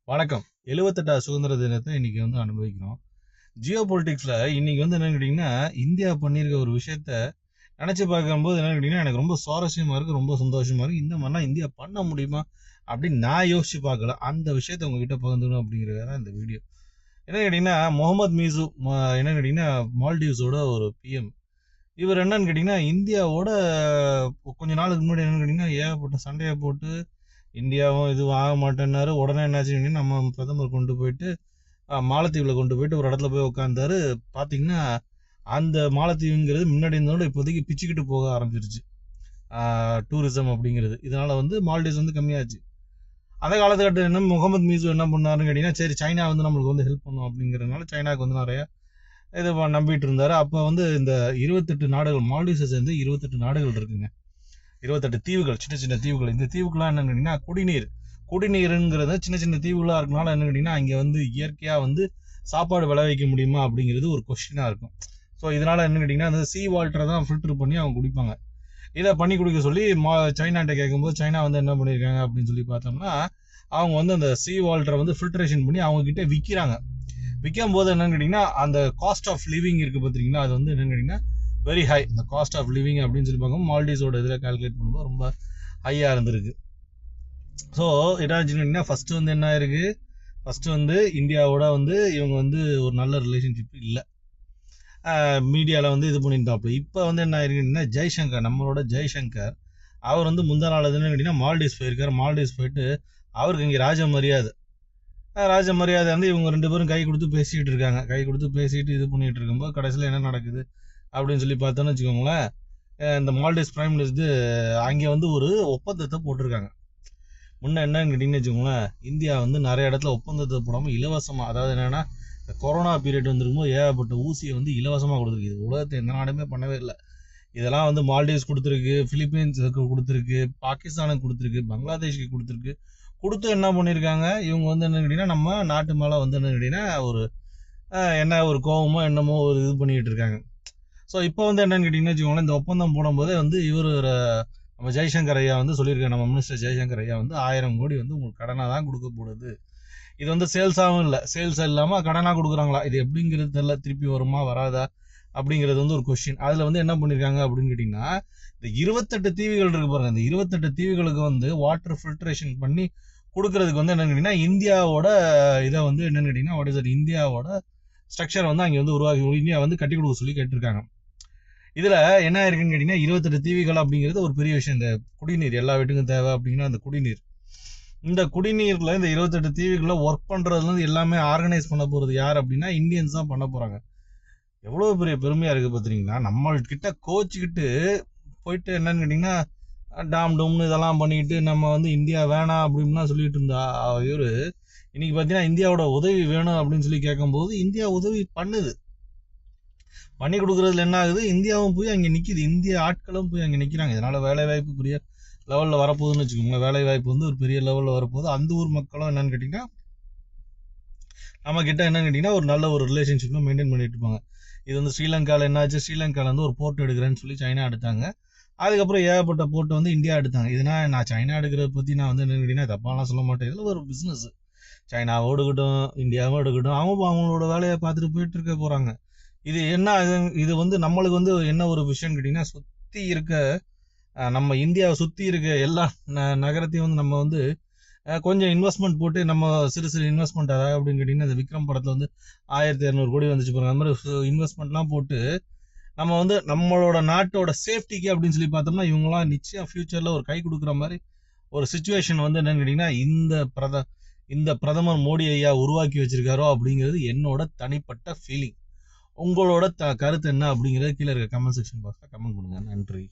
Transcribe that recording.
வணக்கம். 78வது சுதந்திர தினத்தை இன்னைக்கு அனுபவிக்கிறோம். ஜியோ பொலிட்டிக்ஸ்ல இன்னைக்கு என்னன்னு கேட்டீங்கன்னா, இந்தியா பண்ணியிருக்க ஒரு விஷயத்த நினைச்சு பார்க்கும்போது என்னன்னு கேட்டீங்கன்னா, எனக்கு ரொம்ப சுவாரஸ்யமா இருக்கு, ரொம்ப சந்தோஷமா இருக்கு. இந்த மாதிரிலாம் இந்தியா பண்ண முடியுமா அப்படின்னு நான் யோசிச்சு பார்க்கல. அந்த விஷயத்த உங்ககிட்ட பகிர்ந்துக்கணும் அப்படிங்கிறத இந்த வீடியோ. என்னன்னு கேட்டீங்கன்னா, முகமது மீசு என்னன்னு கேட்டீங்கன்னா, மால்டீவ்ஸோட ஒரு பிஎம். இவர் என்னன்னு கேட்டீங்கன்னா, இந்தியாவோட கொஞ்ச நாளுக்கு முன்னாடி என்னன்னு கேட்டீங்கன்னா, ஏகப்பட்ட சண்டையை போட்டு இந்தியாவும் இதுவும் ஆக மாட்டேன்னாரு. உடனே என்னாச்சு, நம்ம பிரதமர் கொண்டு போயிட்டு மாலத்தீவில் கொண்டு போயிட்டு ஒரு இடத்துல போய் உட்காந்தாரு. பார்த்தீங்கன்னா அந்த மாலத்தீவுங்கிறது முன்னாடி இருந்தோட இப்போதைக்கு பிச்சுக்கிட்டு போக ஆரம்பிச்சிருச்சு. டூரிசம் அப்படிங்கிறது இதனால மால்டீவ்ஸ் கம்மியாச்சு. அந்த காலத்துக்கட்ட என்ன முகமது மீசு என்ன பண்ணாருன்னு கேட்டீங்கன்னா, சரி சைனா நம்மளுக்கு ஹெல்ப் பண்ணும் அப்படிங்கிறதுனால சைனாவுக்கு நிறைய இது நம்பிட்டு இருந்தாரு. அப்போ இந்த 28 நாடுகள், மால்டீவ்ஸை சேர்ந்து 28 நாடுகள் இருக்குங்க. 28 தீவுகள், சின்ன சின்ன தீவுகள். இந்த தீவுக்குலாம் என்னன்னு கேட்டீங்கன்னா, குடிநீருங்கிறது சின்ன சின்ன தீவுகளா இருக்கனால என்ன கேட்டீங்கன்னா, அங்கே இயற்கையா சாப்பாடு விளைவிக்க முடியுமா அப்படிங்கிறது ஒரு கொஸ்டினா இருக்கும். ஸோ இதனால என்ன கேட்டீங்கன்னா, அந்த சீ வாட்டரை தான் ஃபில்டர் பண்ணி அவங்க குடிப்பாங்க. இதை பண்ணி குடிக்க சொல்லி சைனாட்ட கேட்கும்போது சைனா என்ன பண்ணியிருக்காங்க அப்படின்னு சொல்லி பார்த்தோம்னா, அவங்க அந்த சீ வாட்டரை ஃபில்ட்ரேஷன் பண்ணி அவங்க கிட்ட விற்கிறாங்க. விற்கும் போது என்னன்னு கேட்டீங்கன்னா, அந்த காஸ்ட் ஆஃப் லிவிங் இருக்கு பார்த்தீங்கன்னா, அது என்னன்னு கேட்டீங்கன்னா வெரி ஹை. இந்த காஸ்ட் ஆஃப் லிவிங் அப்படின்னு சொல்லி பார்க்கும் மால்டீவ்ஸோட இதில் கால்குலேட் பண்ணும்போது ரொம்ப ஹையாக இருந்திருக்கு. ஸோ என்னாச்சுன்னா, ஃபர்ஸ்ட் என்ன ஆயிருக்கு, ஃபர்ஸ்ட் இந்தியாவோட இவங்க ஒரு நல்ல ரிலேஷன்ஷிப் இல்லை. மீடியாவில் இது பண்ணியிருந்தாப்புல. இப்போ என்ன ஆயிருக்குன்னா, ஜெய்சங்கர், நம்மளோட ஜெய்சங்கர், அவர் முந்தா நாள் எதுன்னு கேட்டீங்கன்னா மால்டீவ்ஸ் போயிருக்காரு. மால்டீவ்ஸ் போயிட்டு அவருக்கு இங்கே ராஜ மரியாதை இவங்க 2 பேரும் கை கொடுத்து பேசிக்கிட்டு இருக்காங்க. கை கொடுத்து பேசிட்டு இது பண்ணிட்டு இருக்கும்போது கடைசியில் என்ன நடக்குது அப்படின்னு சொல்லி பார்த்தோன்னு வச்சுக்கோங்களேன், இந்த மால்டீவ்ஸ் பிரைம் மினிஸ்டர் அங்கே ஒரு ஒப்பந்தத்தை போட்டிருக்காங்க. முன்ன என்னன்னு கேட்டிங்கன்னு வச்சுக்கோங்களேன், இந்தியா நிறைய இடத்துல ஒப்பந்தத்தை போடாமல் இலவசமாக, அதாவது என்னென்னா கொரோனா பீரியட் வந்துருக்கும்போது ஏகப்பட்ட ஊசியை இலவசமாக கொடுத்துருக்கு. இது உலகத்தை எந்த நாடுமே பண்ணவே இல்லை. இதெல்லாம் மால்டீவ்ஸ் கொடுத்துருக்கு, பிலிப்பீன்ஸுக்கு கொடுத்துருக்கு, பாகிஸ்தானுக்கு கொடுத்துருக்கு, பங்களாதேஷுக்கு கொடுத்துருக்கு. கொடுத்து என்ன பண்ணியிருக்காங்க, இவங்க என்னன்னு கேட்டிங்கன்னா, நம்ம நாட்டு மேலே என்னன்னு கேட்டிங்கன்னா என்ன ஒரு கோபமோ என்னமோ ஒரு இது பண்ணிக்கிட்டு இருக்காங்க. ஸோ இப்போ என்னன்னு கேட்டிங்கன்னு வச்சுக்கோங்களேன், இந்த ஒப்பந்தம் போடும்போதே இவர் நம்ம ஜெய்சங்கர் ஐயா சொல்லியிருக்காரு, நம்ம மினிஸ்டர் ஜெய்சங்கர் ஐயா 1000 கோடி உங்களுக்கு கடனாக தான் கொடுக்க போடுது. இது சேல்ஸாகவும் இல்லை, சேல்ஸ் இல்லாமல் கடனாக கொடுக்குறாங்களா, இது எப்படிங்கிறது தெரியல. திருப்பி வருமா வராதா அப்படிங்கிறது ஒரு கொஸ்டின். அதில் என்ன பண்ணியிருக்காங்க அப்படின்னு கேட்டிங்கன்னா, இந்த 28 தீவுகள் இருக்கு பாருங்க, இந்த 28 தீவுகளுக்கு வாட்டர் ஃபில்ட்ரேஷன் பண்ணி கொடுக்கறதுக்கு என்னன்னு கேட்டிங்கன்னா, இந்தியாவோட இதை என்னன்னு கேட்டிங்கன்னா, வாட் இஸ் இட், இந்தியாவோட ஸ்ட்ரக்சர் அங்கே உருவாக்கி இந்தியா கட்டி கொடுக்க சொல்லி கேட்டிருக்காங்க. இதுல என்ன இருக்குன்னு கேட்டீங்கன்னா, 28 தீவுகள் அப்படிங்கிறது ஒரு பெரிய விஷயம். இந்த குடிநீர் எல்லா வீட்டுக்கும் தேவை அப்படிங்கன்னா அந்த குடிநீர், இந்த குடிநீர்ல இந்த 28 தீவுகளை ஒர்க் பண்றதுல எல்லாமே ஆர்கனைஸ் பண்ண போறது யார் அப்படின்னா இந்தியன்ஸ் தான் பண்ண போறாங்க. எவ்வளவு பெரிய பெருமையா இருக்கு பாத்தீங்கன்னா, நம்ம கிட்ட கோச்சுக்கிட்டு போயிட்டு என்னன்னு கேட்டீங்கன்னா டாம் டோம்னு இதெல்லாம் பண்ணிட்டு நம்ம இந்தியா வேணாம் அப்படின்னா சொல்லிட்டு இருந்தா இவரு, இன்னைக்கு பாத்தீங்கன்னா இந்தியாவோட உதவி வேணும் அப்படின்னு சொல்லி கேட்கும் போது இந்தியா உதவி பண்ணி கொடுக்கறதுல என்ன ஆகுது, இந்தியாவும் போய் அங்கே நிற்கிது, இந்திய ஆட்களும் போய் அங்கே நிற்கிறாங்க. இதனால வேலை வாய்ப்பு பெரிய லெவலில் வரப்போகுதுன்னு வச்சுக்கோங்க. வேலை வாய்ப்பு ஒரு பெரிய லெவலில் வரப்போகுது. அந்த ஊர் மக்களும் என்னன்னு கேட்டிங்கன்னா நம்ம கிட்ட என்னன்னு கேட்டிங்கன்னா ஒரு நல்ல ஒரு ரிலேஷன்ஷிப்ல மெயின்டைன் பண்ணிட்டு இருப்பாங்க. இது ஸ்ரீலங்காவில் என்னாச்சு, ஸ்ரீலங்காவில் ஒரு போர்ட் எடுக்கிறேன்னு சொல்லி சைனா எடுத்தாங்க. அதுக்கப்புறம் ஏகப்பட்ட போர்ட் இந்தியா எடுத்தாங்க. இதனால் நான் சைனா எடுக்கிறத பற்றி நான் என்னன்னு கேட்டிங்கன்னா தப்பாலாம் சொல்ல மாட்டேன். இதில் ஒரு பிஸ்னஸ், சைனாவும் எடுக்கட்டும் இந்தியாவும் எடுக்கட்டும், அவங்க அவங்களோட வேலையை பார்த்துட்டு போயிட்டு இருக்க போகிறாங்க. இது என்ன, இது நம்மளுக்கு என்ன ஒரு விஷயம் கேட்டிங்கன்னா, சுற்றி இருக்க நம்ம இந்தியாவை சுற்றி இருக்க எல்லா நகரத்தையும் நம்ம கொஞ்சம் இன்வெஸ்ட்மெண்ட் போட்டு நம்ம சிறு சிறு இன்வெஸ்ட்மெண்ட், அதாவது அப்படின்னு கேட்டிங்கன்னா இந்த விக்ரம் படத்தில் 1200 கோடி வந்துச்சு பாருங்க, அந்த மாதிரி இன்வெஸ்ட்மெண்ட்லாம் போட்டு நம்ம நம்மளோட நாட்டோட சேஃப்டிக்கு அப்படின்னு சொல்லி பார்த்தோம்னா இவங்களாம் நிச்சயம் ஃபியூச்சரில் ஒரு கை கொடுக்குற மாதிரி ஒரு சுச்சுவேஷன் என்னன்னு கேட்டிங்கன்னா இந்த பிரதமர் மோடி ஐயா உருவாக்கி வச்சிருக்காரோ அப்படிங்கிறது என்னோட தனிப்பட்ட ஃபீலிங். உங்களோட கருத்து என்ன அப்படிங்கிறத கீழே இருக்க கமெண்ட் செக்ஷன் பாக்ஸில் கமெண்ட் பண்ணுங்க. நன்றி.